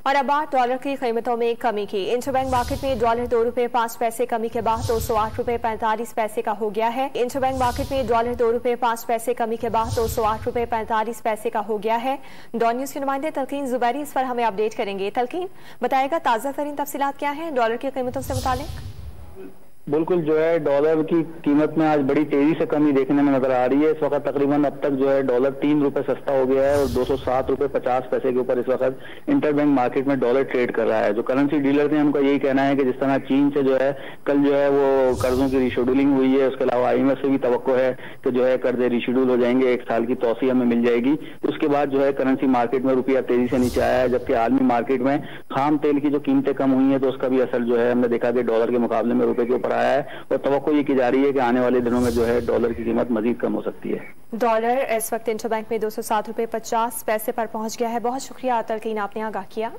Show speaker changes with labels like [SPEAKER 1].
[SPEAKER 1] और अब बात डॉलर की कीमतों में कमी की। इंटरबैंक मार्केट में डॉलर 2 रुपए 5 पैसे कमी के बाद 208 रुपए 45 पैसे का हो गया है। इंटरबैंक मार्केट में डॉलर 2 रुपए 5 पैसे कमी के बाद 208 रुपए 45 पैसे का हो गया है। डॉन न्यूज के नुमाइंदे तलकीन जुबैरी इस पर हमें अपडेट करेंगे। तलकीन, बताएगा ताज़ा तरीन तफसीलात क्या है डॉलर की कीमतों से मुतालिक?
[SPEAKER 2] बिल्कुल जो है डॉलर की कीमत में आज बड़ी तेजी से कमी देखने में नजर आ रही है। इस वक्त तकरीबन अब तक जो है डॉलर 3 रुपए सस्ता हो गया है और 207 रुपए 50 पैसे के ऊपर इस वक्त इंटरबैंक मार्केट में डॉलर ट्रेड कर रहा है। जो करेंसी डीलर थे उनका यही कहना है कि जिस तरह चीन से जो है कल जो है वो कर्जों की रिशेड्यूलिंग हुई है, उसके अलावा IMF से भी तवक्को है कि जो है कर्जे रिशेड्यूल हो जाएंगे, 1 साल की तौसीह हमें मिल जाएगी। उसके बाद जो है करेंसी मार्केट में रुपया तेजी से नीचे आया है, जबकि आलमी मार्केट में खाम तेल की जो कीमतें कम हुई है तो उसका भी असर जो है हमने देखा कि डॉलर के मुकाबले में रुपए के ऊपर आया है और तवक्को ये की जा रही है कि आने वाले दिनों में जो है डॉलर की कीमत मजीद कम हो सकती है।
[SPEAKER 1] डॉलर इस वक्त इंटरबैंक में 207 रुपए 50 पैसे पर पहुंच गया है। बहुत शुक्रिया तलकीन, आपने आगाह किया।